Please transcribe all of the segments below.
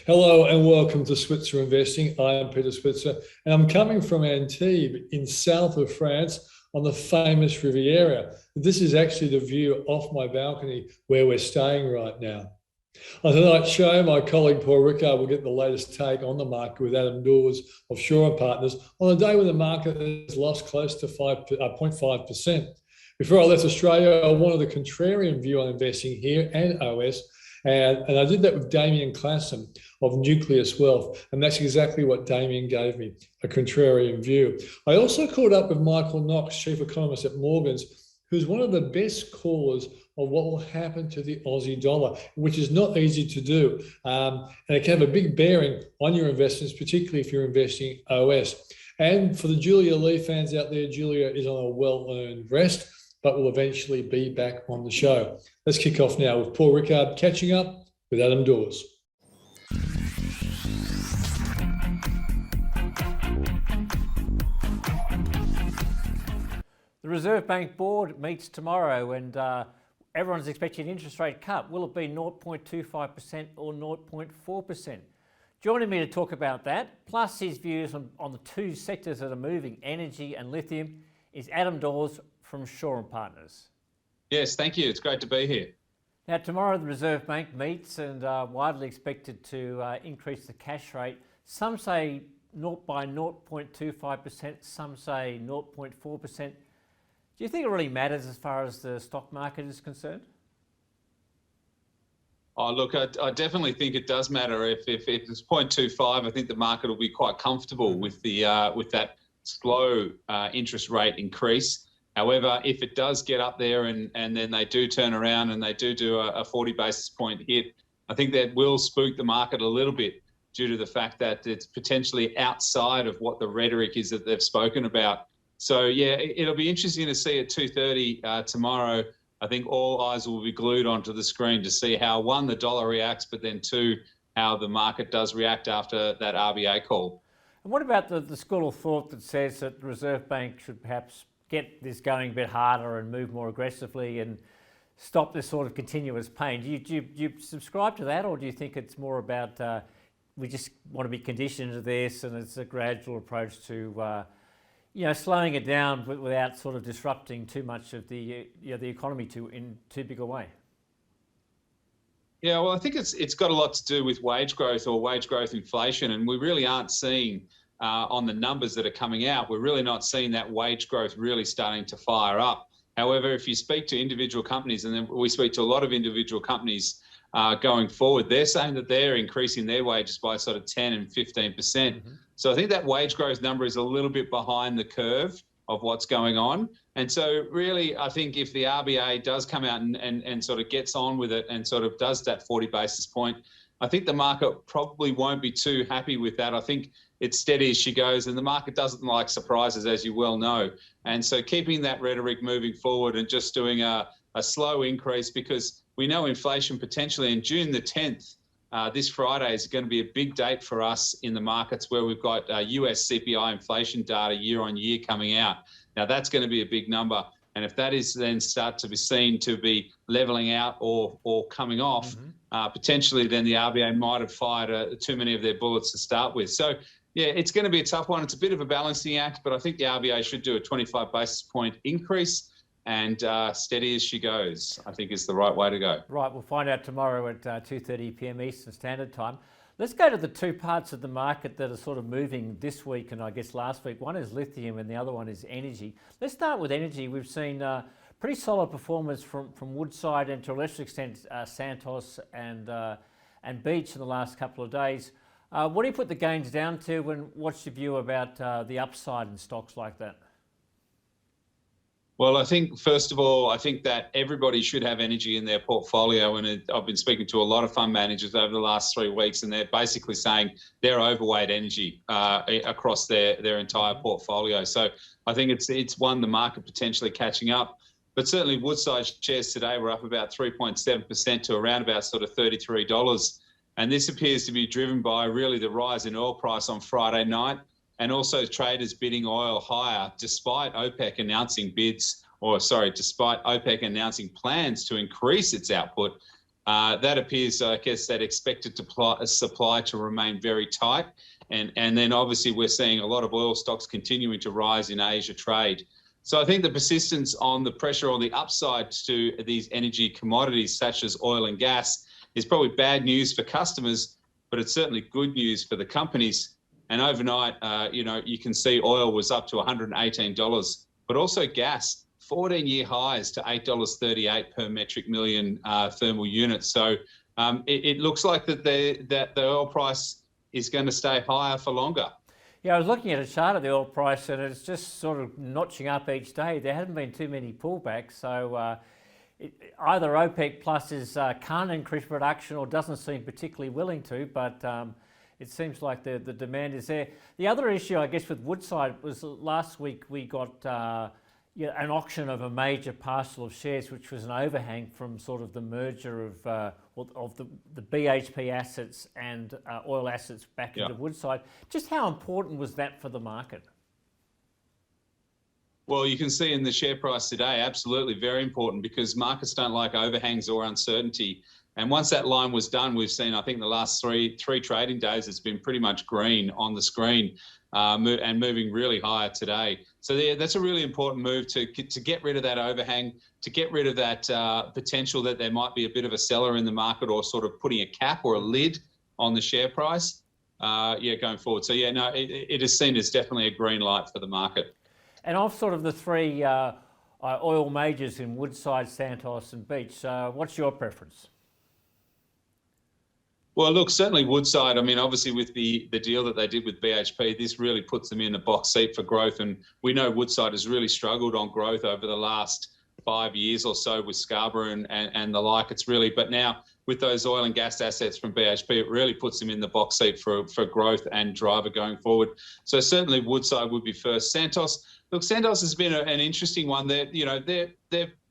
Hello and welcome to Switzer Investing. I am Peter Switzer and I'm coming from Antibes in south of France on the famous Riviera. This is actually the view off my balcony where we're staying right now. On tonight's show, my colleague Paul Rickard will get the latest take on the market with Adam Dawes of Shaw and Partners on a day when the market has lost close to 0.5%. Before I left Australia, I wanted a contrarian view on investing here and OS. And I did that with Damien Klassen of Nucleus Wealth. And that's exactly what Damien gave me, a contrarian view. I also caught up with Michael Knox, chief economist at Morgan's, who's one of the best callers of what will happen to the Aussie dollar, which is not easy to do. And it can have a big bearing on your investments, particularly if you're investing OS. And for the Julia Lee fans out there, Julia is on a well-earned rest, but will eventually be back on the show. Let's kick off now with Paul Rickard catching up with Adam Dawes. The Reserve Bank Board meets tomorrow and everyone's expecting an interest rate cut. Will it be 0.25% or 0.4%? Joining me to talk about that, plus his views on the two sectors that are moving, energy and lithium, is Adam Dawes from Shaw and Partners. Yes, thank you. It's great to be here. Now, tomorrow the Reserve Bank meets and widely expected to increase the cash rate. Some say by 0.25%, some say 0.4%. Do you think it really matters as far as the stock market is concerned? Oh, look, I definitely think it does matter. If it's 0.25, I think the market will be quite comfortable with with that slow interest rate increase. However, if it does get up there and then they do turn around and they do a 40 basis point hit, I think that will spook the market a little bit due to the fact that it's potentially outside of what the rhetoric is that they've spoken about. So yeah, it'll be interesting to see at 2:30 tomorrow. I think all eyes will be glued onto the screen to see how, one, the dollar reacts, but then two, how the market does react after that RBA call. And what about the school of thought that says that the Reserve Bank should perhaps get this going a bit harder and move more aggressively and stop this sort of continuous pain? Do you subscribe to that, or do you think it's more about we just want to be conditioned to this and it's a gradual approach to slowing it down without sort of disrupting too much of the economy in too big a way? Yeah, well, I think it's got a lot to do with wage growth or wage growth inflation, and we really aren't seeing on the numbers that are coming out, we're really not seeing that wage growth really starting to fire up. However, if you speak to individual companies, and then we speak to a lot of individual companies going forward, they're saying that they're increasing their wages by sort of 10 and 15%. Mm-hmm. So I think that wage growth number is a little bit behind the curve of what's going on. And so really, I think if the RBA does come out and sort of gets on with it and sort of does that 40 basis point, I think the market probably won't be too happy with that. I think it's steady as she goes, and the market doesn't like surprises, as you well know. And so keeping that rhetoric moving forward and just doing a slow increase, because we know inflation potentially in June the 10th, this Friday is going to be a big date for us in the markets where we've got US CPI inflation data year on year coming out. Now that's going to be a big number. And if that is then start to be seen to be leveling out or coming off, potentially then the RBA might have fired too many of their bullets to start with. So yeah, it's going to be a tough one. It's a bit of a balancing act, but I think the RBA should do a 25 basis point increase and steady as she goes, I think is the right way to go. Right, we'll find out tomorrow at 2:30 p.m. Eastern Standard Time. Let's go to the two parts of the market that are sort of moving this week and I guess last week. One is lithium and the other one is energy. Let's start with energy. We've seen pretty solid performance from Woodside and to a lesser extent Santos and Beach in the last couple of days. What do you put the gains down to, and what's your view about the upside in stocks like that? Well, I think, first of all, I think that everybody should have energy in their portfolio. And I've been speaking to a lot of fund managers over the last 3 weeks, and they're basically saying they're overweight energy across their entire portfolio. So I think it's one, the market potentially catching up. But certainly Woodside shares today were up about 3.7% to around about sort of $33. And this appears to be driven by really the rise in oil price on Friday night, and also traders bidding oil higher despite OPEC announcing plans to increase its output. That appears, I guess, that expected supply to remain very tight. And then obviously we're seeing a lot of oil stocks continuing to rise in Asia trade. So I think the persistence on the pressure on the upside to these energy commodities such as oil and gas is probably bad news for customers, but it's certainly good news for the companies. And overnight, you can see oil was up to $118, but also gas, 14-year highs to $8.38 per metric million thermal units. So it looks like that the oil price is going to stay higher for longer. Yeah, I was looking at a chart of the oil price and it's just sort of notching up each day. There haven't been too many pullbacks. So either OPEC Plus can't increase production or doesn't seem particularly willing to, but it seems like the demand is there. The other issue, I guess, with Woodside was last week we got an auction of a major parcel of shares, which was an overhang from sort of the merger of the BHP assets and oil assets back into Woodside. Just how important was that for the market? Well, you can see in the share price today, absolutely very important, because markets don't like overhangs or uncertainty. And once that line was done, we've seen, I think the last three trading days, it's been pretty much green on the screen and moving really higher today. So that's a really important move to get rid of that overhang, to get rid of that potential that there might be a bit of a seller in the market or sort of putting a cap or a lid on the share price, going forward. So it is seen as definitely a green light for the market. And of sort of the three oil majors in Woodside, Santos and Beach, what's your preference? Well, look, certainly Woodside, I mean, obviously with the deal that they did with BHP, this really puts them in the box seat for growth. And we know Woodside has really struggled on growth over the last 5 years or so with Scarborough and the like. It's really, but now with those oil and gas assets from BHP, it really puts them in the box seat for growth and driver going forward. So certainly Woodside would be first. Santos, look, Santos has been an interesting one.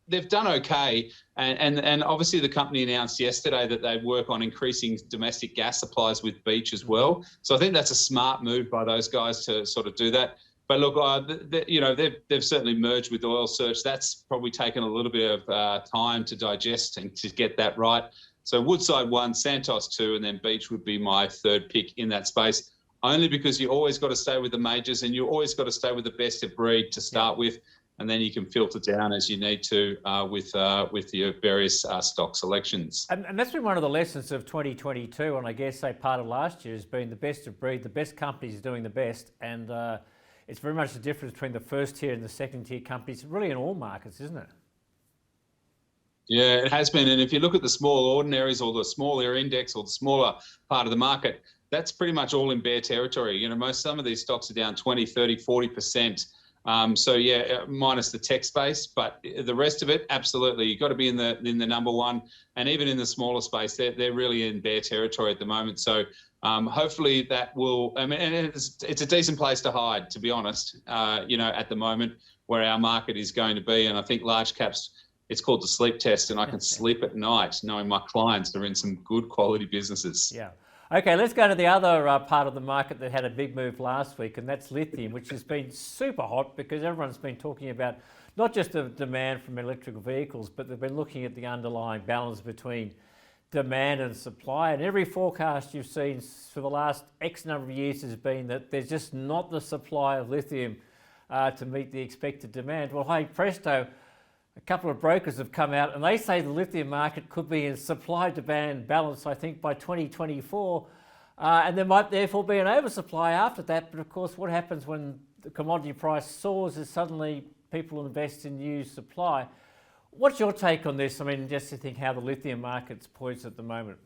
They've done okay, and obviously the company announced yesterday that they'd work on increasing domestic gas supplies with Beach as well. So I think that's a smart move by those guys to sort of do that. But look, they've certainly merged with Oil Search. That's probably taken a little bit of time to digest and to get that right. So Woodside 1, Santos 2, and then Beach would be my third pick in that space, only because you always got to stay with the majors and you always got to stay with the best of breed to start with. And then you can filter down as you need to with your various stock selections. And that's been one of the lessons of 2022, and I guess part of last year has been the best of breed, the best companies doing the best, and it's very much the difference between the first tier and the second tier companies, really in all markets, isn't it? Yeah, it has been. And if you look at the small ordinaries or the smaller index or the smaller part of the market, that's pretty much all in bear territory. Some of these stocks are down 20, 30, 40%. Minus the tech space, but the rest of it, absolutely, you've got to be in the number one, and even in the smaller space, they're really in bear territory at the moment. So hopefully that will. I mean, and it's a decent place to hide, to be honest. At the moment where our market is going to be, and I think large caps, it's called the sleep test, and I can sleep at night knowing my clients are in some good quality businesses. Yeah. Okay, let's go to the other part of the market that had a big move last week, and that's lithium, which has been super hot because everyone's been talking about not just the demand from electrical vehicles, but they've been looking at the underlying balance between demand and supply. And every forecast you've seen for the last X number of years has been that there's just not the supply of lithium to meet the expected demand. Well, hey, presto, a couple of brokers have come out and they say the lithium market could be in supply-demand balance, I think, by 2024. And there might therefore be an oversupply after that. But of course, what happens when the commodity price soars is suddenly people invest in new supply. What's your take on this? I mean, just to think how the lithium market's poised at the moment.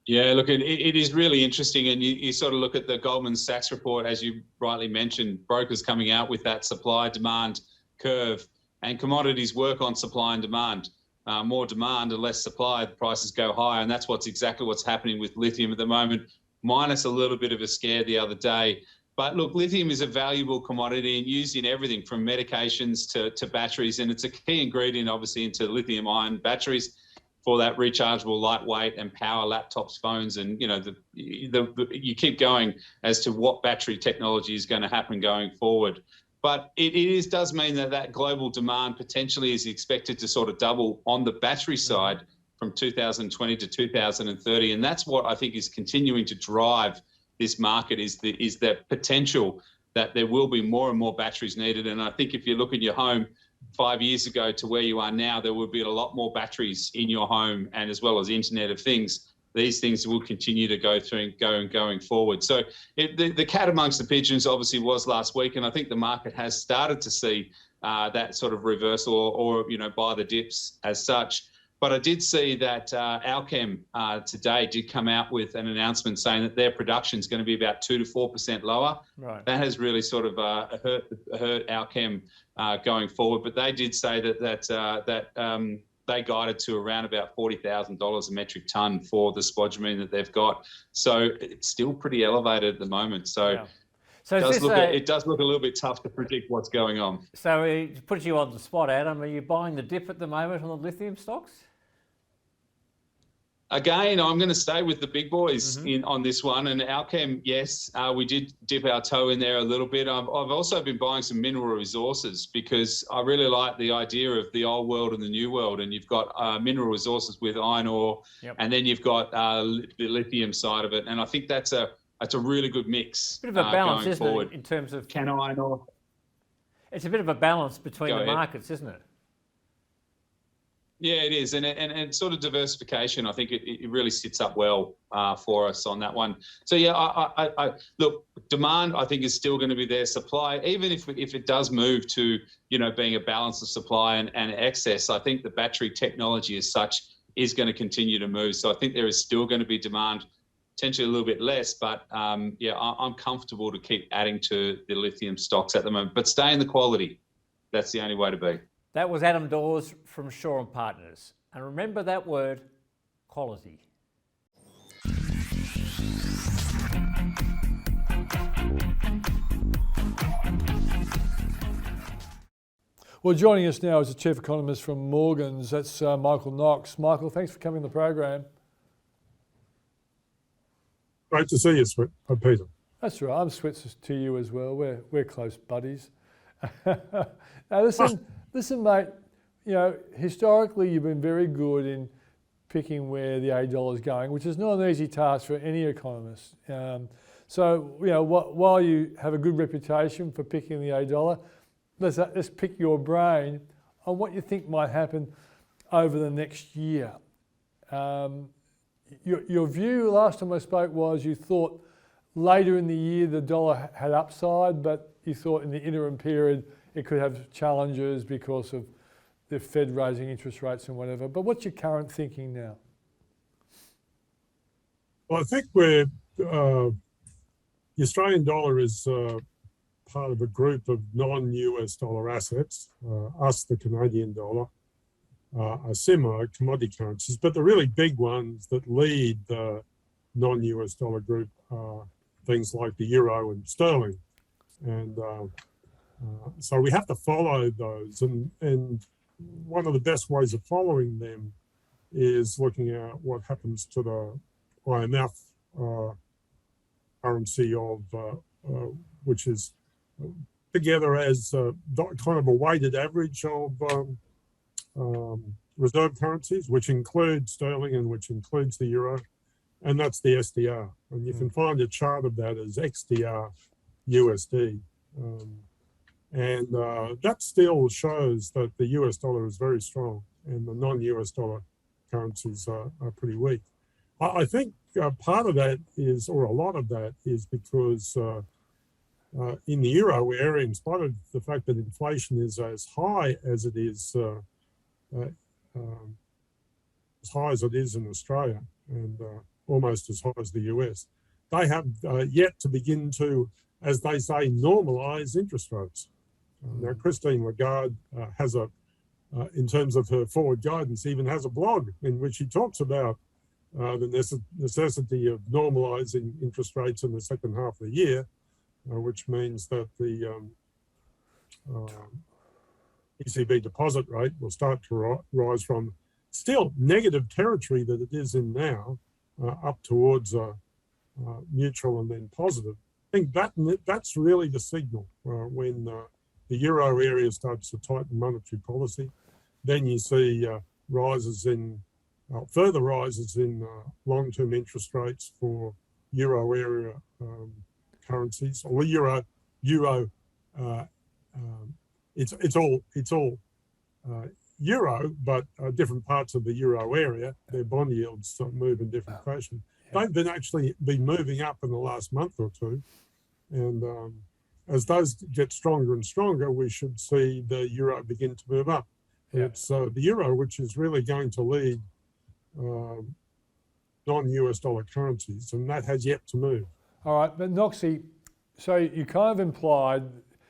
Yeah, look, it is really interesting. And you sort of look at the Goldman Sachs report, as you rightly mentioned, brokers coming out with that supply-demand curve, and commodities work on supply and demand. More demand and less supply, the prices go higher, and that's exactly what's happening with lithium at the moment, minus a little bit of a scare the other day. But look, lithium is a valuable commodity and used in everything from medications to batteries, and it's a key ingredient, obviously, into lithium-ion batteries for that rechargeable, lightweight, and power laptops, phones, and you keep going as to what battery technology is going to happen going forward. But it does mean that global demand potentially is expected to sort of double on the battery side from 2020 to 2030. And that's what I think is continuing to drive this market, is the potential that there will be more and more batteries needed. And I think if you look at your home 5 years ago to where you are now, there will be a lot more batteries in your home, and as well as Internet of Things. These things will continue to go through and going forward. So the cat amongst the pigeons obviously was last week, and I think the market has started to see that sort of reversal or buy the dips as such. But I did see that Alchem today did come out with an announcement saying that their production is going to be about 2 to 4% lower. Right. That has really sort of hurt Alchem going forward. But they did say that they guided to around about $40,000 a metric ton for the spodumene that they've got. So it's still pretty elevated at the moment. So. Yeah. So it does look a little bit tough to predict what's going on. So it puts you on the spot, Adam. Are you buying the dip at the moment on the lithium stocks? Again, I'm going to stay with the big boys on this one. And Alchem, yes, we did dip our toe in there a little bit. I've also been buying some mineral resources because I really like the idea of the old world and the new world. And you've got mineral resources with iron ore, and then you've got the lithium side of it. And I think that's a really good mix. Bit of a balance, isn't it, in terms of can iron ore? It's a bit of a balance between the markets, isn't it? Yeah, it is, and sort of diversification. I think it really sits up well for us on that one. So yeah, I look, demand I think is still going to be there. Supply, even if it does move to being a balance of supply and excess, I think the battery technology as such is going to continue to move. So I think there is still going to be demand, potentially a little bit less, but yeah, I'm comfortable to keep adding to the lithium stocks at the moment, but stay in the quality. That's the only way to be. That was Adam Dawes from Shaw and Partners. And remember that word, quality. Well, joining us now is the Chief Economist from Morgans. That's Michael Knox. Michael, thanks for coming on the program. Great to see you, Peter. That's right. I'm Switzer to you as well. We're close buddies. Now listen, mate. Historically, you've been very good in picking where the $8 is going, which is not an easy task for any economist. So, while you have a good reputation for picking the $8, let's pick your brain on what you think might happen over the next year. Your view last time I spoke was you thought later in the year the dollar had upside, but you thought in the interim period it could have challenges because of the Fed raising interest rates and whatever. But what's your current thinking now? Well, I think the Australian dollar is part of a group of non-US dollar assets. Us, the Canadian dollar, are similar commodity currencies, but the really big ones that lead the non-US dollar group are things like the euro and sterling. And so we have to follow those. And one of the best ways of following them is looking at what happens to the IMF currency which is together as kind of a weighted average of reserve currencies, which includes sterling and which includes the euro, and that's the SDR. And you can find a chart of that as XDR USD. And that still shows that the US dollar is very strong and the non-US dollar currencies are pretty weak. I think part of that is, or a lot of that is because in the euro area, in spite of the fact that inflation is as high as it is, in Australia and almost as high as the US, they have yet to begin to, as they say, normalise interest rates. Now, Christine Lagarde has in terms of her forward guidance, even has a blog in which she talks about the necessity of normalising interest rates in the second half of the year, which means that the ECB deposit rate will start to rise from still negative territory that it is in now up towards neutral and then positive. I think that's really the signal when the euro area starts to tighten monetary policy, then you see further rises in long-term interest rates for euro area currencies, or euro. It's all euro, but different parts of the euro area, their bond yields move in different fashion. They've been moving up in the last month or two, and as those get stronger and stronger, we should see the euro begin to move up. Yeah. It's the euro which is really going to lead non-US dollar currencies, and that has yet to move. All right, but Knoxy, so you kind of implied,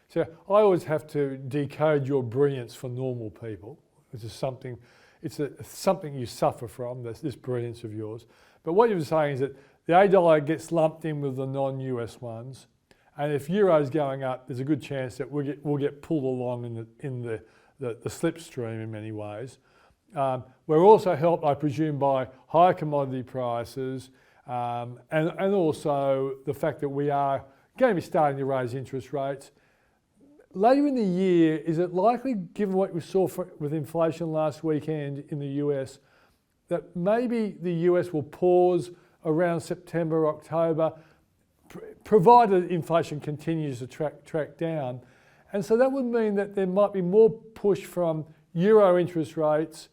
so I always have to decode your brilliance for normal people. It's something you suffer from, this brilliance of yours. But what you're saying is that the $8 gets lumped in with the non-US ones, and if euro's going up, there's a good chance that we'll get pulled along in the slipstream in many ways. We're also helped, I presume, by higher commodity prices and also the fact that we are going to be starting to raise interest rates. Later in the year, is it likely, given what we saw with inflation last weekend in the US, that maybe the US will pause around September, October, provided inflation continues to track down? And so that would mean that there might be more push from euro interest rates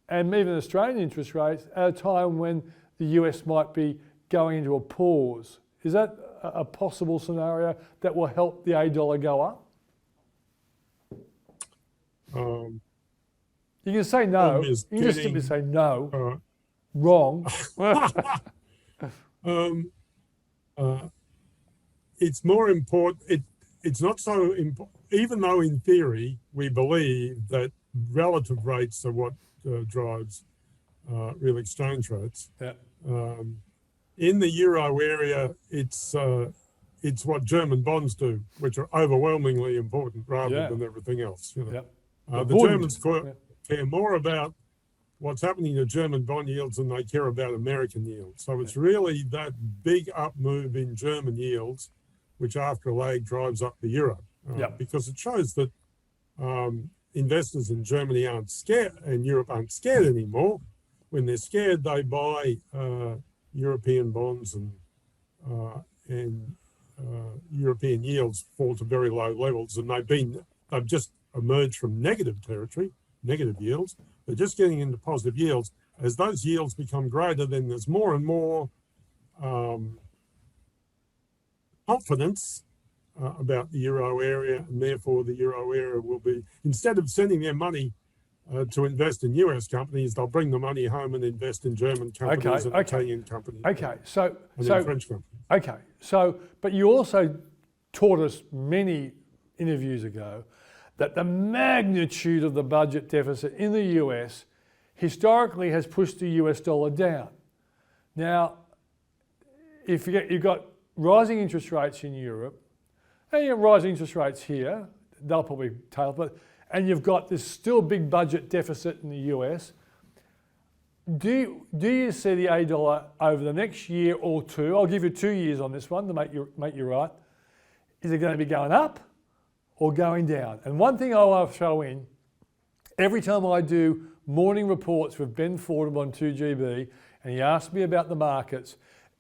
and even Australian interest rates at a time when the US might be going into a pause. Is that a possible scenario that will help the $8 go up? You can say no. You can just simply say no. Wrong. It's more important. It's not so important, even though in theory we believe that relative rates are what drives real exchange rates. Yeah. In the euro area, it's what German bonds do, which are overwhelmingly important rather than everything else. You know? Yep. The Germans care more about what's happening to German bond yields than they care about American yields. So it's really that big up move in German yields, which after a lag drives up the euro, because it shows that investors in Germany aren't scared and Europe aren't scared anymore. When they're scared, they buy European bonds and European yields fall to very low levels, and they've just emerged from negative territory, negative yields. They're just getting into positive yields. As those yields become greater, then there's more and more confidence about the euro area, and therefore the euro area will be, instead of sending their money to invest in US companies, they'll bring the money home and invest in German companies and Italian companies. So French companies. Okay, so, but you also taught us many interviews ago that the magnitude of the budget deficit in the US historically has pushed the US dollar down. Now, if you've got rising interest rates in Europe, and you've got rising interest rates here, they'll probably tail, and you've got this still big budget deficit in the US, do you see the $8 over the next year or two? I'll give you 2 years on this one to make you right. Is it going to be going up or going down? And one thing I want to throw in, every time I do morning reports with Ben Fordham on 2GB, and he asks me about the markets,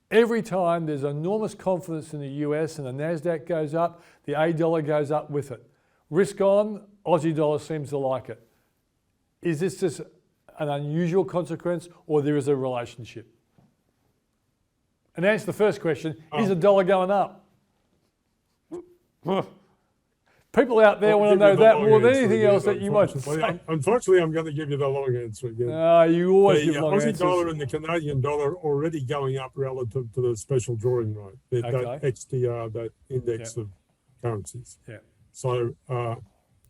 every time there's enormous confidence in the US and the NASDAQ goes up, the $8 goes up with it. Risk on, Aussie dollar seems to like it. Is this just an unusual consequence, or there is a relationship? And answer the first question, is the dollar going up? People out there want to know that more than anything else that you might say. Unfortunately, I'm going to give you the long answer again. You always give long answers. The Aussie dollar and the Canadian dollar already going up relative to the special drawing right, that XDR, that index of currencies. Yeah. So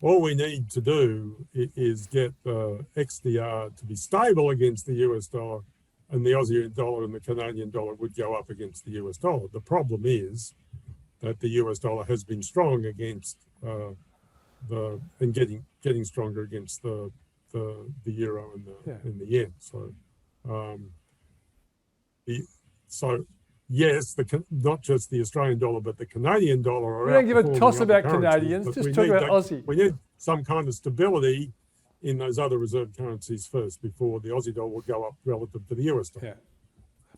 all we need to do is get the XDR to be stable against the US dollar, and the Aussie dollar and the Canadian dollar would go up against the US dollar. The problem is that the US dollar has been strong against getting stronger against the euro and the yen. So yes, not just the Australian dollar, but the Canadian dollar are We don't give a outperforming toss other about currencies, Canadians, but just we talk need about Aussie. We need some kind of stability in those other reserve currencies first before the Aussie dollar will go up relative to the US dollar. Yeah.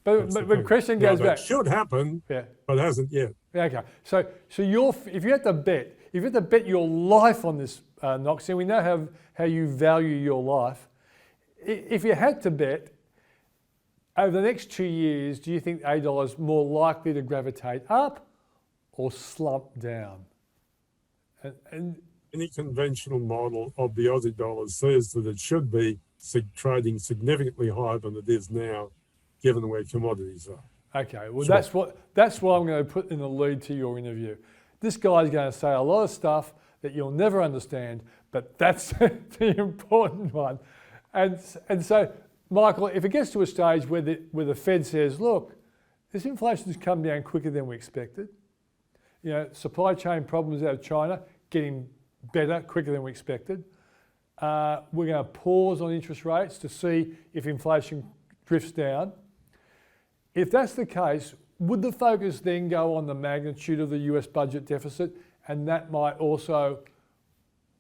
But the question goes back. That should happen, Yeah. but hasn't yet. Okay. So if you had to bet your life on this, Knox, and we know how you value your life. If you had to bet over the next 2 years, do you think $8 is more likely to gravitate up or slump down? And Any conventional model of the Aussie dollar says that it should be trading significantly higher than it is now, given where commodities are. okay, well Sure. that's what I'm going to put in the lead to your interview. This guy's going to say a lot of stuff that you'll never understand, but that's the important one. And so, Michael, if it gets to a stage where the Fed says, look, this inflation's come down quicker than we expected. You know, supply chain problems out of China getting better quicker than we expected. We're going to pause on interest rates to see if inflation drifts down. If that's the case, would the focus then go on the magnitude of the US budget deficit, and that might also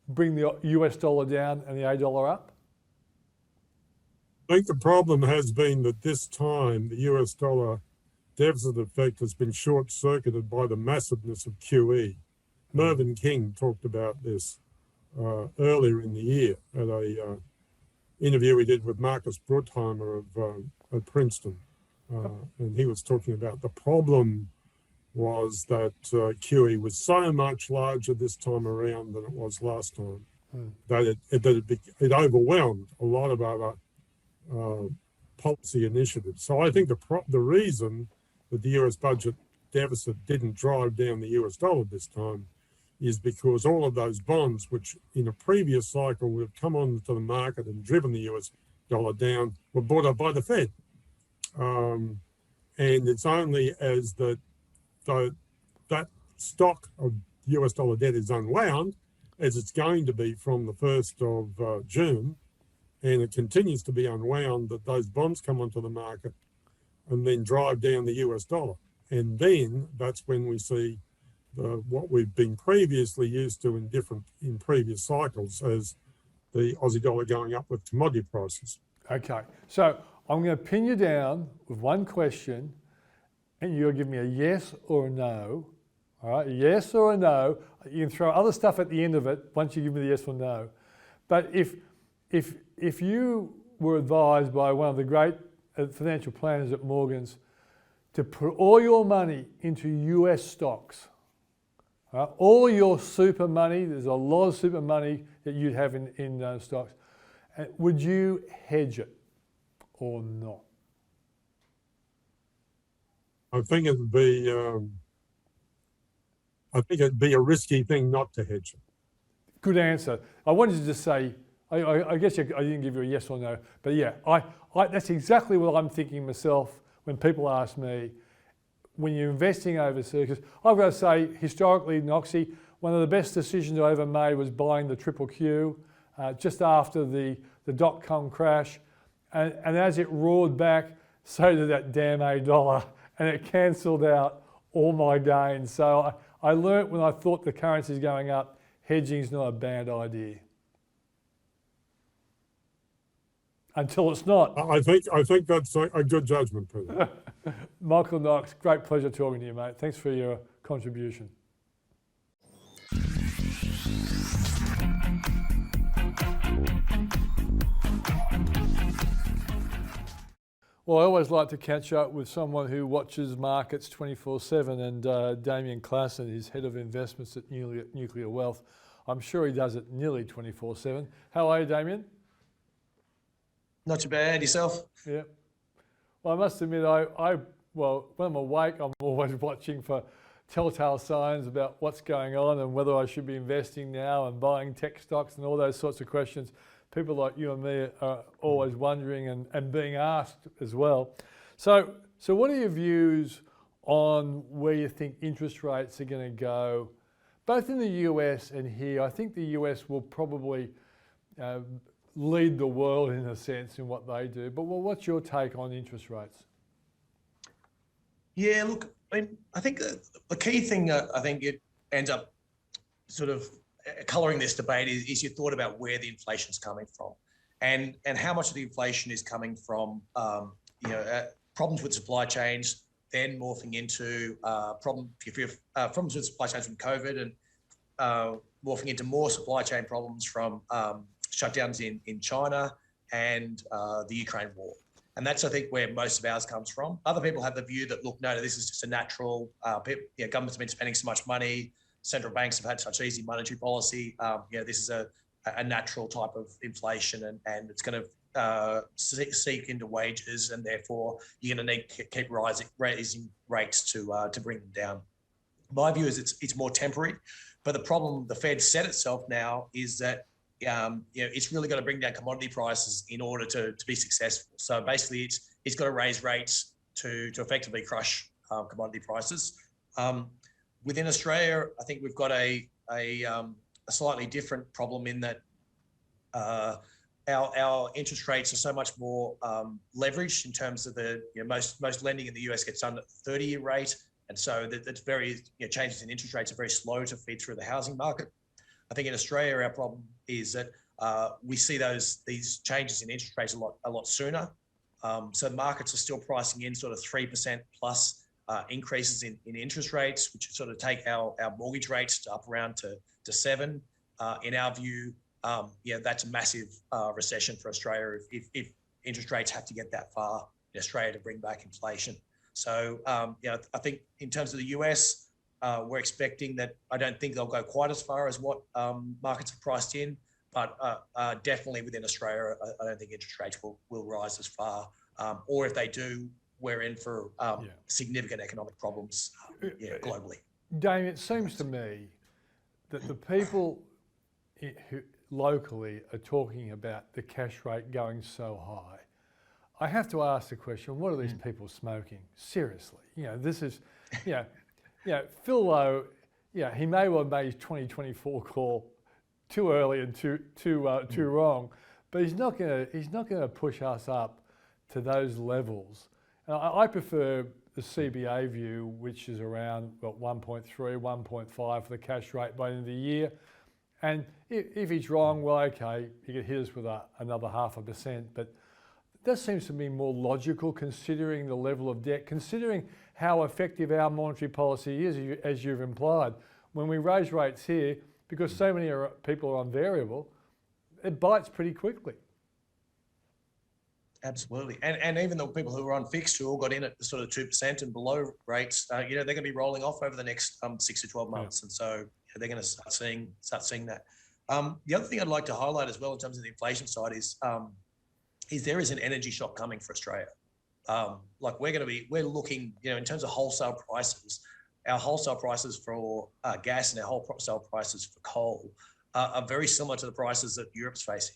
bring the US dollar down and the $8 up? I think the problem has been that this time the US dollar deficit effect has been short-circuited by the massiveness of QE. Mervyn King talked about this earlier in the year at a interview he did with Marcus Brutheimer at Princeton. And he was talking about the problem was that QE was so much larger this time around than it was last time, that it overwhelmed a lot of other policy initiatives. So I think the reason that the US budget deficit didn't drive down the US dollar this time is because all of those bonds, which in a previous cycle would have come onto the market and driven the US dollar down, were bought up by the Fed. And it's only as that stock of US dollar debt is unwound, as it's going to be from the 1st of June, and it continues to be unwound, that those bonds come onto the market and then drive down the US dollar. And then that's when we see what we've been previously used to in previous cycles as the Aussie dollar going up with commodity prices. Okay, so I'm going to pin you down with one question, and you'll give me a yes or a no. All right, a yes or a no. You can throw other stuff at the end of it once you give me the yes or no. But if you were advised by one of the great financial planners at Morgan's to put all your money into US stocks, all your super money, there's a lot of super money that you'd have in stocks, would you hedge it or not? I think it'd be a risky thing not to hedge it. Good answer. I wanted to just say, I guess I didn't give you a yes or no, but yeah, that's exactly what I'm thinking myself when people ask me, when you're investing overseas, because I've got to say, historically, Knoxy, one of the best decisions I ever made was buying the Triple Q just after the dot-com crash. And as it roared back, so did that damn $8, and it cancelled out all my gains. So I learnt when I thought the currency's going up, hedging is not a bad idea. Until it's not. I think that's a good judgment, Peter. Michael Knox, great pleasure talking to you, mate. Thanks for your contribution. Well, I always like to catch up with someone who watches markets 24/7, and Damien Klassen is head of investments at Nuclear Wealth. I'm sure he does it nearly 24/7. How are you, Damien? Not too bad. Yourself? Yeah. Well, I must admit, when I'm awake, I'm always watching for telltale signs about what's going on and whether I should be investing now and buying tech stocks and all those sorts of questions. People like you and me are always wondering and being asked as well. So what are your views on where you think interest rates are going to go, both in the US and here? I think the US will probably lead the world in a sense in what they do. But what's your take on interest rates? Yeah, look, I think the key thing, I think it ends up sort of colouring this debate is your thought about where the inflation's coming from, and how much of the inflation is coming from problems with supply chains, then morphing into problems with supply chains from COVID, and morphing into more supply chain problems from shutdowns in China and the Ukraine war. And that's, I think, where most of ours comes from. Other people have the view that, look, no, this is just a natural, governments have been spending so much money, central banks have had such easy monetary policy. This is a natural type of inflation, and it's going to seek into wages, and therefore you're going to need to keep raising rates to bring them down. My view is it's more temporary, but the problem the Fed set itself now is that it's really got to bring down commodity prices in order to be successful. So basically, it's got to raise rates to effectively crush commodity prices. Within Australia, I think we've got a slightly different problem in that our interest rates are so much more leveraged in terms of most lending in the US gets done at the 30-year rate, and so that's very changes in interest rates are very slow to feed through the housing market. I think in Australia, our problem is that we see these changes in interest rates a lot sooner. So markets are still pricing in sort of 3% plus increases in interest rates, which sort of take our mortgage rates to up around to 7. In our view, that's a massive recession for Australia if interest rates have to get that far in Australia to bring back inflation. So I think in terms of the US, we're expecting that. I don't think they'll go quite as far as what markets have priced in, but definitely within Australia, I don't think interest rates will rise as far. Or if they do, we're in for significant economic problems globally. Damien, it seems to me that the people who locally are talking about the cash rate going so high. I have to ask the question, what are these people smoking? Seriously, this is, Phil Lowe, he may well have made his 2024 call too early and too wrong, but he's not going to push us up to those levels. I prefer the CBA view, which is around 1.3, 1.5 for the cash rate by the end of the year. And if he's wrong, well, okay, he could hit us with another 0.5%, but that seems to me more logical considering the level of debt, considering how effective our monetary policy is, as you've implied. When we raise rates here, because so many people are on variable, it bites pretty quickly. Absolutely. And even the people who are on fixed who all got in at the sort of 2% and below rates, they're going to be rolling off over the next 6 to 12 months. And so they're going to start seeing that. The other thing I'd like to highlight as well in terms of the inflation side is there is an energy shock coming for Australia. We're looking, in terms of wholesale prices, our wholesale prices for gas and our wholesale prices for coal are very similar to the prices that Europe's facing.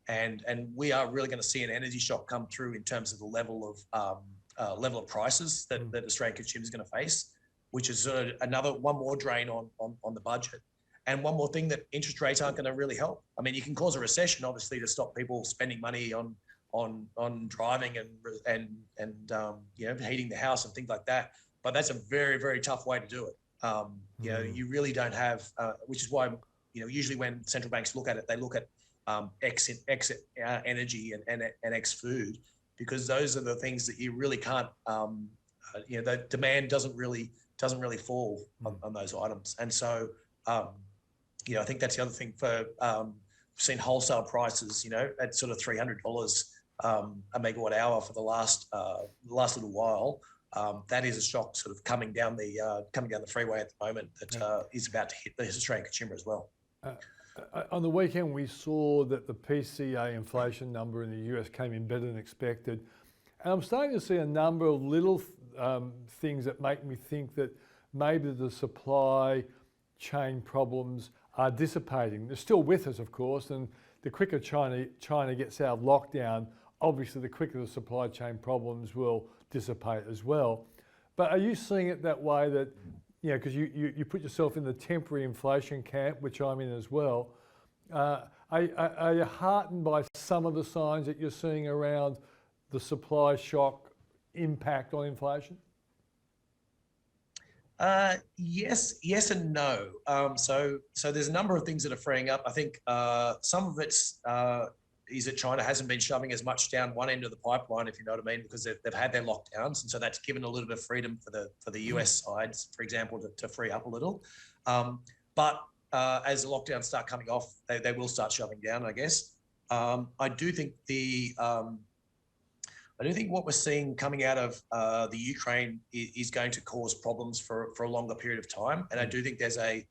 And we are really going to see an energy shock come through in terms of the level of prices that Australian consumers are going to face, which is sort of one more drain on the budget. And one more thing that interest rates aren't going to really help. I mean, you can cause a recession, obviously, to stop people spending money on driving and heating the house and things like that. But that's a very, very tough way to do it. You really don't have, which is why usually when central banks look at it, they look at X energy and X food, because those are the things that you really can't. The demand doesn't really fall on those items, and so I think that's the other thing for. We've seen wholesale prices, at sort of $300 a megawatt hour for the last little while. That is a shock sort of coming down the freeway at the moment that is about to hit the Australian consumer as well. On the weekend, we saw that the PCA inflation number in the US came in better than expected. And I'm starting to see a number of little things that make me think that maybe the supply chain problems are dissipating. They're still with us, of course, and the quicker China gets out of lockdown, obviously the quicker the supply chain problems will dissipate as well. But are you seeing it that way, that because you put yourself in the temporary inflation camp, which I'm in as well. Are you heartened by some of the signs that you're seeing around the supply shock impact on inflation? Yes and no. So there's a number of things that are freeing up. I think some of it's is that China hasn't been shoving as much down one end of the pipeline, if you know what I mean, because they've had their lockdowns, and so that's given a little bit of freedom for the US sides, for example, to free up a little. But as the lockdowns start coming off, they will start shoving down, I guess. I do think what we're seeing coming out of the Ukraine is going to cause problems for a longer period of time. And I do think there's going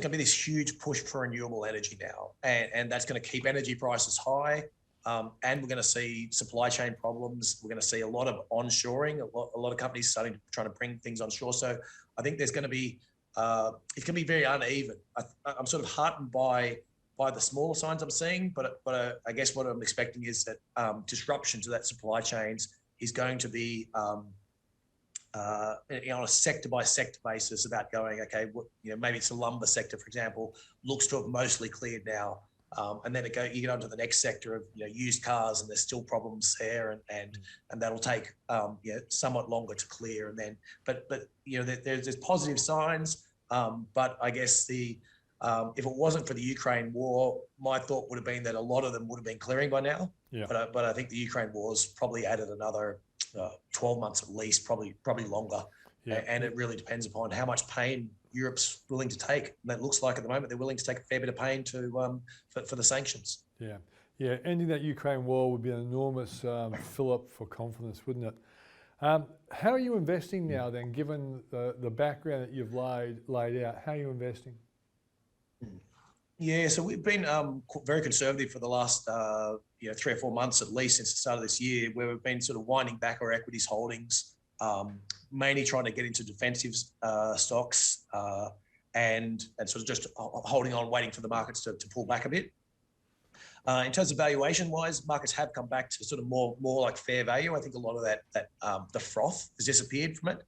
to be this huge push for renewable energy now. And that's going to keep energy prices high. And we're going to see supply chain problems. We're going to see a lot of onshoring, a lot of companies trying to bring things onshore. So I think there's going to be, it's going to be very uneven. I'm sort of heartened by the smaller signs I'm seeing, but I guess what I'm expecting is that disruption to that supply chains is going to be on a sector by sector basis about going, okay, maybe it's the lumber sector, for example, looks to have mostly cleared now, and then you get onto the next sector of used cars, and there's still problems there, and that'll take somewhat longer to clear, and then but there's positive signs, but I guess if it wasn't for the Ukraine war, my thought would have been that a lot of them would have been clearing by now. Yeah. But I think the Ukraine war's probably added another 12 months at least, probably longer. Yeah. And it really depends upon how much pain Europe's willing to take. And it looks like at the moment they're willing to take a fair bit of pain for the sanctions. Yeah, yeah. Ending that Ukraine war would be an enormous fill-up for confidence, wouldn't it? How are you investing now then, given the background that you've laid out? How are you investing? Yeah, so we've been very conservative for the last 3 or 4 months at least since the start of this year, where we've been sort of winding back our equities holdings, mainly trying to get into defensive stocks and sort of just holding on, waiting for the markets to pull back a bit. In terms of valuation-wise, markets have come back to sort of more like fair value. I think a lot of that the froth has disappeared from it.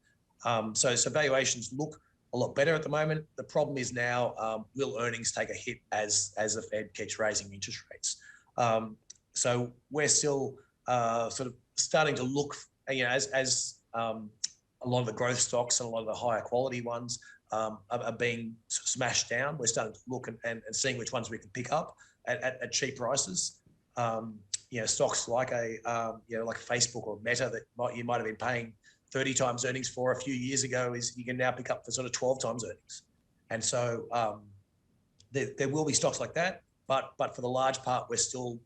So valuations look a lot better at the moment. The problem is now, will earnings take a hit as the Fed keeps raising interest rates? So we're still sort of starting to look, as a lot of the growth stocks and a lot of the higher quality ones are being sort of smashed down. We're starting to look and seeing which ones we can pick up at cheap prices. Stocks like like Facebook or Meta that you might have been paying 30 times earnings for a few years ago is you can now pick up for sort of 12 times earnings. And so there will be stocks like that, but for the large part, we're still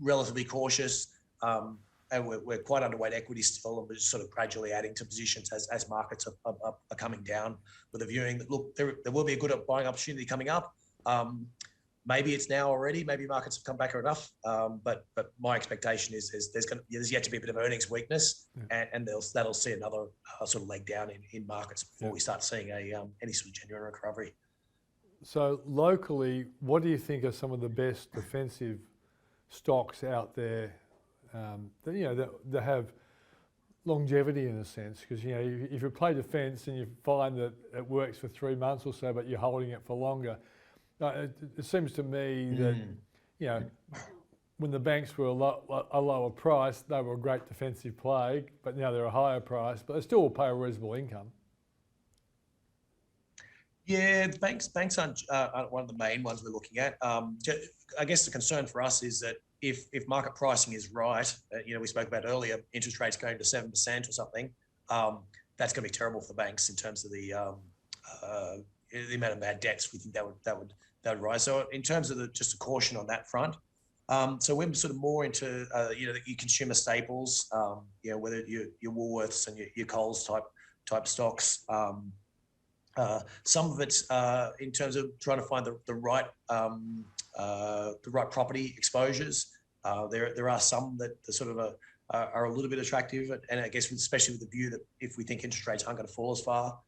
relatively cautious, and we're quite underweight equity still, and we're just sort of gradually adding to positions as markets are coming down, with a viewing that, look, there will be a good buying opportunity coming up. Maybe it's now already. Maybe markets have come back enough. But my expectation is there's yet to be a bit of earnings weakness, and that'll see another sort of leg down in markets before we start seeing any sort of genuine recovery. So locally, what do you think are some of the best defensive stocks out there that have longevity in a sense? Because if you play defence and you find that it works for 3 months or so, but you're holding it for longer. It seems to me that, when the banks were a lower price, they were a great defensive play, but now they're a higher price, but they still will pay a reasonable income. Yeah, banks aren't one of the main ones we're looking at. I guess the concern for us is that if market pricing is right, we spoke about earlier, interest rates going to 7% or something, that's going to be terrible for banks in terms of the amount of bad debts. We think that would rise. So in terms of just a caution on that front. So we're sort of more into your consumer staples, whether your Woolworths and your Coles type stocks. Some of it's in terms of trying to find the right property exposures. There are some that sort of are a little bit attractive, and I guess especially with the view that if we think interest rates aren't going to fall as far.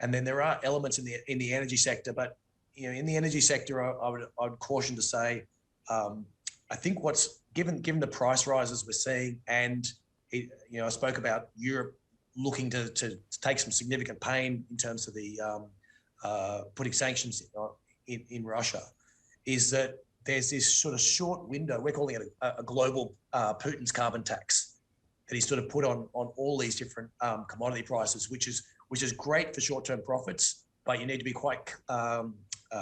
And then there are elements in the energy sector, but in the energy sector, I would caution to say, I think what's given the price rises we're seeing, and I spoke about Europe looking to take some significant pain in terms of the putting sanctions in Russia, is that there's this sort of short window. We're calling it a global Putin's carbon tax, he's sort of put on all these different commodity prices, which is great for short-term profits, but you need to be quite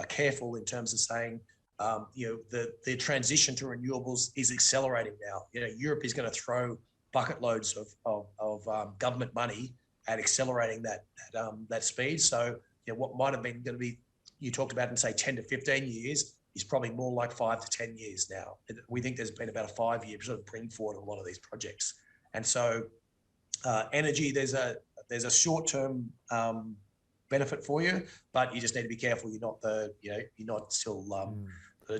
careful in terms of saying, the transition to renewables is accelerating now. Europe is going to throw bucket loads of government money at accelerating that speed. So what might have been going to be, you talked about in say 10 to 15 years, is probably more like 5 to 10 years now. We think there's been about a 5-year sort of bring forward of a lot of these projects. And so energy, there's a short-term benefit for you, but you just need to be careful. You're not still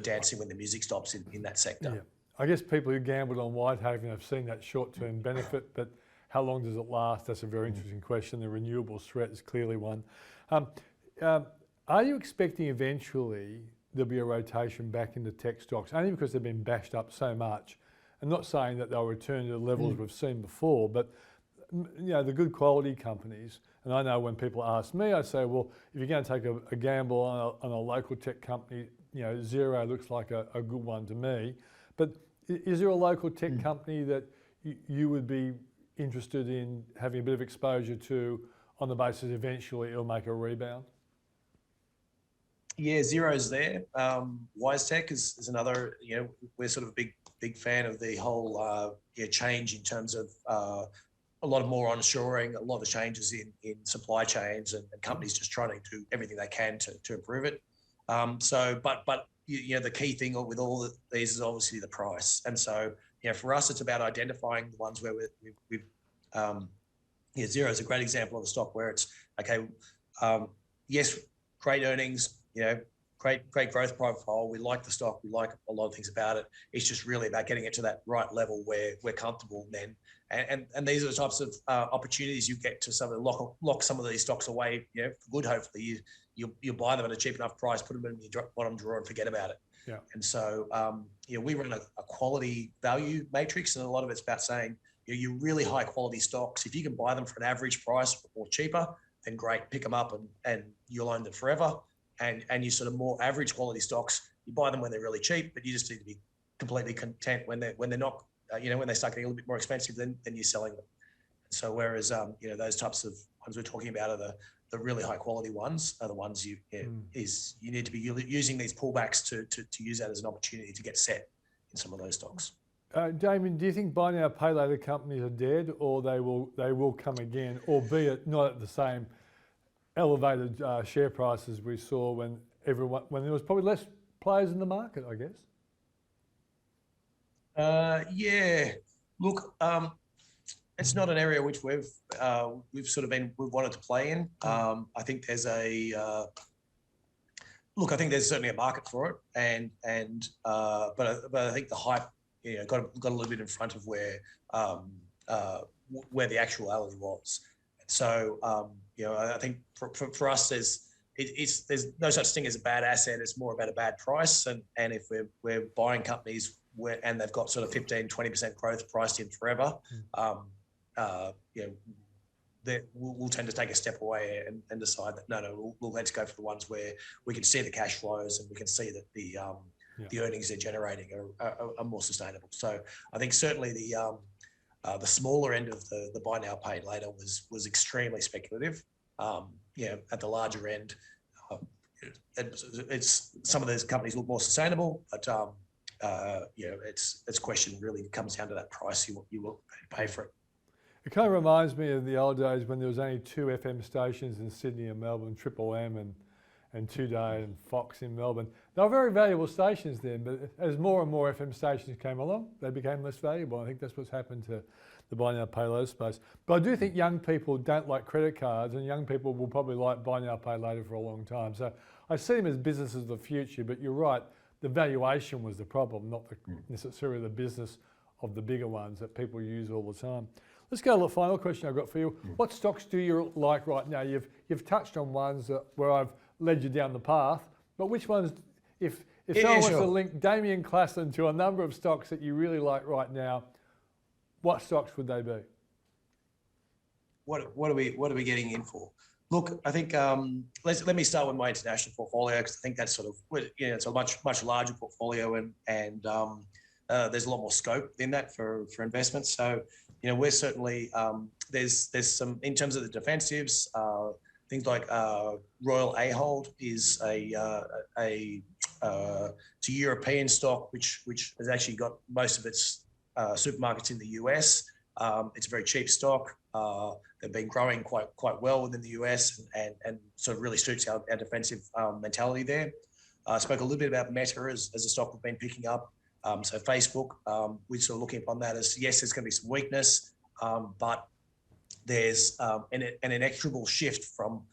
dancing when the music stops in that sector. Yeah. I guess people who gambled on Whitehaven have seen that short-term benefit, but how long does it last? That's a very interesting question. The renewables threat is clearly one. Are you expecting eventually there'll be a rotation back into tech stocks, only because they've been bashed up so much? I'm not saying that they'll return to the levels we've seen before, but the good quality companies, and I know when people ask me, I say, well, if you're going to take a gamble on a local tech company, Xero looks like a good one to me. But is there a local tech company that you would be interested in having a bit of exposure to on the basis eventually it'll make a rebound? Yeah, Xero's there. WiseTech is another, we're sort of a big fan of the whole change in terms of a lot of more onshoring, a lot of changes in supply chains and companies just trying to do everything they can to improve it. But the key thing with all of these is obviously the price. And so, for us, it's about identifying the ones where Xero is a great example of a stock where it's, okay, yes, great earnings, great growth profile. We like the stock. We like a lot of things about it. It's just really about getting it to that right level where we're comfortable then. And these are the types of opportunities you get to sort of lock some of these stocks away, for good. Hopefully you buy them at a cheap enough price, put them in your bottom drawer and forget about it. Yeah. And so, we run a quality value matrix, and a lot of it's about saying, you really high quality stocks, if you can buy them for an average price or cheaper, then great, pick them up and you'll own them forever. And you sort of more average quality stocks, you buy them when they're really cheap, but you just need to be completely content when they're not, when they start getting a little bit more expensive, then you're selling them. So whereas, those types of ones we're talking about are the really high quality ones, are the ones you need to be using these pullbacks to use that as an opportunity to get set in some of those stocks. Damien, do you think buy now, pay later companies are dead, or they will come again, albeit not at the same elevated share prices we saw when there was probably less players in the market, I guess? Yeah. Look, it's not an area which we've wanted to play in. I think there's I think there's certainly a market for it, but I think the hype, got a little bit in front of where the actuality was. So, I think for us, there's no such thing as a bad asset. It's more about a bad price. And if we're buying companies and they've got sort of 15, 20% growth priced in forever, we'll tend to take a step away and decide that, no, let's go for the ones where we can see the cash flows and we can see that the earnings they're generating are more sustainable. So I think certainly the smaller end of the buy now, pay later was extremely speculative. At the larger end, it's some of those companies look more sustainable, but it's question really comes down to that price you will pay for it. It kind of reminds me of the old days when there was only 2 FM stations in Sydney and Melbourne, Triple M and Today and Fox in Melbourne. They were very valuable stations then, but as more and more FM stations came along, they became less valuable. I think that's what's happened to the buy now, pay later space. But I do think young people don't like credit cards, and young people will probably like buy now, pay later for a long time. So I see them as businesses of the future, but you're right, the valuation was the problem, not necessarily the business of the bigger ones that people use all the time. Let's go to the final question I've got for you. What stocks do you like right now? You've touched on ones where I've led you down the path, but which ones, if someone wants to link Damien Klassen to a number of stocks that you really like right now, what stocks would they be? What are we getting in for? Look, I think let me start with my international portfolio, because I think that's sort of, it's a much larger portfolio, and there's a lot more scope in that for investments. So, we're certainly, there's some, in terms of the defensives, things like Royal Ahold is it's a European stock which has actually got most of its supermarkets in the US. It's a very cheap stock. They've been growing quite well within the US and sort of really suits our defensive mentality there. I spoke a little bit about Meta as a stock we've been picking up. So Facebook, we're sort of looking upon that as, yes, there's going to be some weakness, but there's an inexorable shift from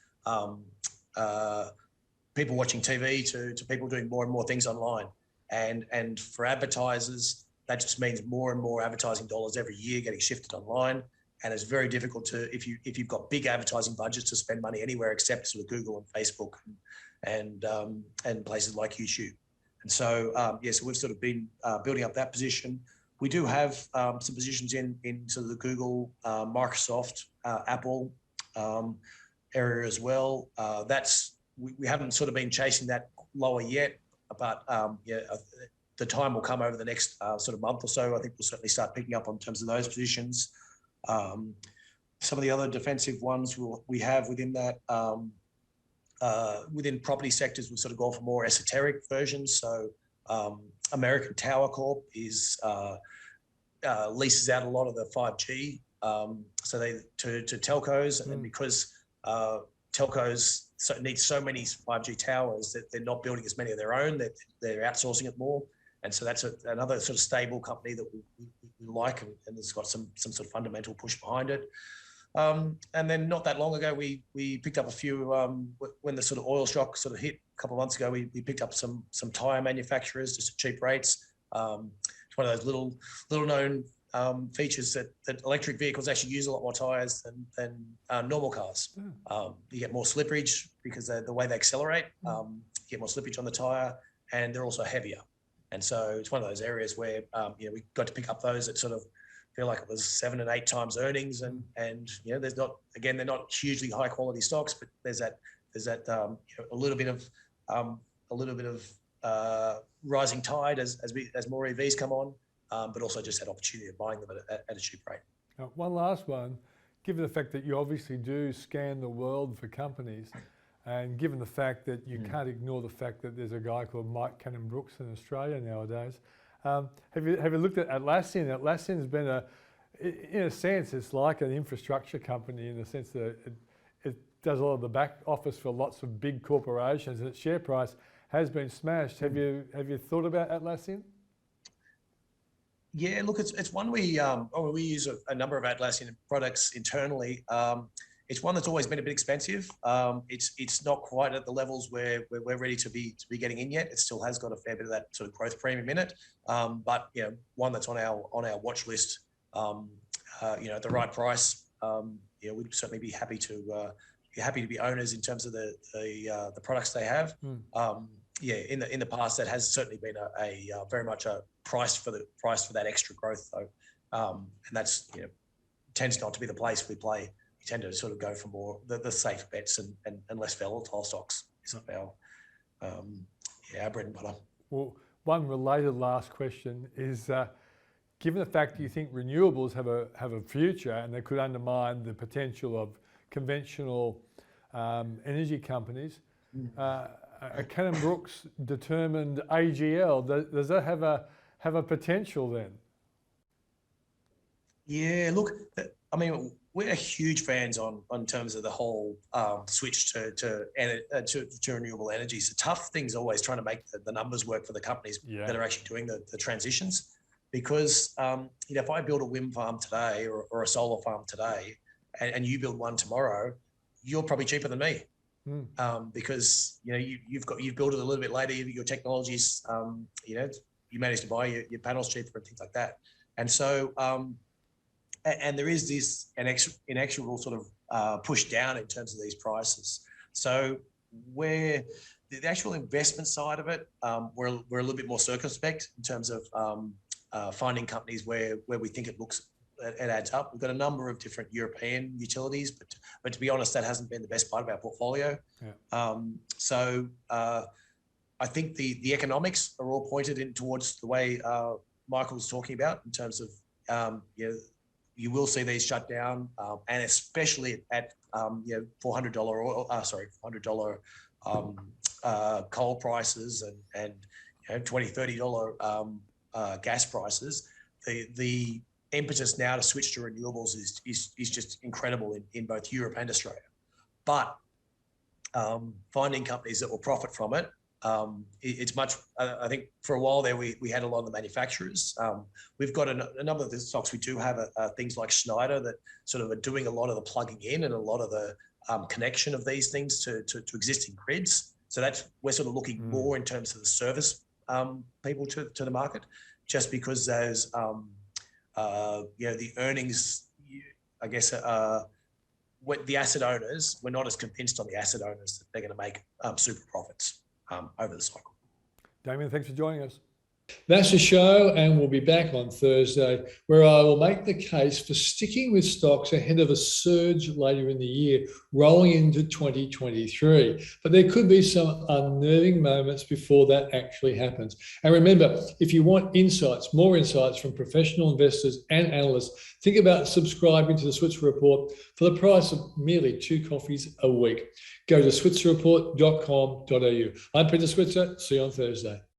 people watching TV to people doing more and more things online. And for advertisers, that just means more and more advertising dollars every year getting shifted online. And it's very difficult to, if you've got big advertising budgets, to spend money anywhere except sort of Google and Facebook and places like YouTube. And so, so we've sort of been building up that position. We do have some positions in sort of the Google, Microsoft, Apple area as well. We haven't sort of been chasing that lower yet, but the time will come over the next sort of month or so. I think we'll certainly start picking up on terms of those positions. Some of the other defensive ones we have within that, within property sectors, we've sort of gone for more esoteric versions. So American Tower Corp is leases out a lot of the 5G, so they to telcos, and because telcos need so many 5G towers that they're not building as many of their own, they're outsourcing it more. And so that's another sort of stable company that we like, and it's got some sort of fundamental push behind it. And then not that long ago, we picked up a few, when the sort of oil shock sort of hit a couple of months ago, we picked up some tyre manufacturers just at cheap rates. It's one of those little known features that electric vehicles actually use a lot more tyres than normal cars. You get more slippage because the way they accelerate, you get more slippage on the tyre, and they're also heavier. And so it's one of those areas where we got to pick up those that sort of feel like it was 7 and 8 times earnings, and there's not, again, they're not hugely high quality stocks, but there's that a little bit of rising tide as more EVs come on, but also just that opportunity of buying them at a cheap rate. One last one, given the fact that you obviously do scan the world for companies, and given the fact that you can't ignore the fact that there's a guy called Mike Cannon-Brookes in Australia nowadays, have you looked at Atlassian? Atlassian's been in a sense, it's like an infrastructure company in the sense that it does a lot of the back office for lots of big corporations, and its share price has been smashed. Have you thought about Atlassian? Yeah, look, it's one we use a number of Atlassian products internally. It's one that's always been a bit expensive. It's not quite at the levels where we're ready to be getting in yet. It still has got a fair bit of that sort of growth premium in it, but one that's on our watch list. At the right price, we'd certainly be happy to be owners in terms of the products they have. In the past, that has certainly been a very much a price for that extra growth though, and that's tends not to be the place we play. We tend to sort of go for more the safe bets and less volatile stocks. Is our bread and butter. Well, one related last question is, given the fact that you think renewables have a future and they could undermine the potential of conventional energy companies, a Cannon-Brookes determined AGL, does that have a potential then? Yeah, look, I mean, we're huge fans on terms of the whole switch to renewable energy. So tough thing's always trying to make the numbers work for the companies that are actually doing the transitions. Because if I build a wind farm today or a solar farm today, and you build one tomorrow, you're probably cheaper than me. Because you've built it a little bit later. Your technologies, you managed to buy your panels cheaper and things like that. And so, and there is this inexorable sort of push down in terms of these prices. So where the actual investment side of it, we're a little bit more circumspect in terms of finding companies where we think it adds up. We've got a number of different European utilities, but to be honest, that hasn't been the best part of our portfolio. So I think the economics are all pointed in towards the way Michael's talking about in terms of, you will see these shut down, and especially at $400 oil, $400 coal prices and $20, $30 gas prices. The impetus now to switch to renewables is just incredible in both Europe and Australia. But finding companies that will profit from it, it's much, I think for a while there, we had a lot of the manufacturers. We've got a number of the stocks we do have are things like Schneider that sort of are doing a lot of the plugging in and a lot of the connection of these things to existing grids. So we're sort of looking more in terms of the service people to the market, just because those, the earnings, I guess, the asset owners, we're not as convinced on the asset owners that they're going to make super profits over the cycle. Damien, thanks for joining us. That's the show, and we'll be back on Thursday, where I will make the case for sticking with stocks ahead of a surge later in the year, rolling into 2023. But there could be some unnerving moments before that actually happens. And remember, if you want insights, more insights from professional investors and analysts, think about subscribing to the Switzer Report for the price of merely 2 coffees a week. Go to switzerreport.com.au. I'm Peter Switzer. See you on Thursday.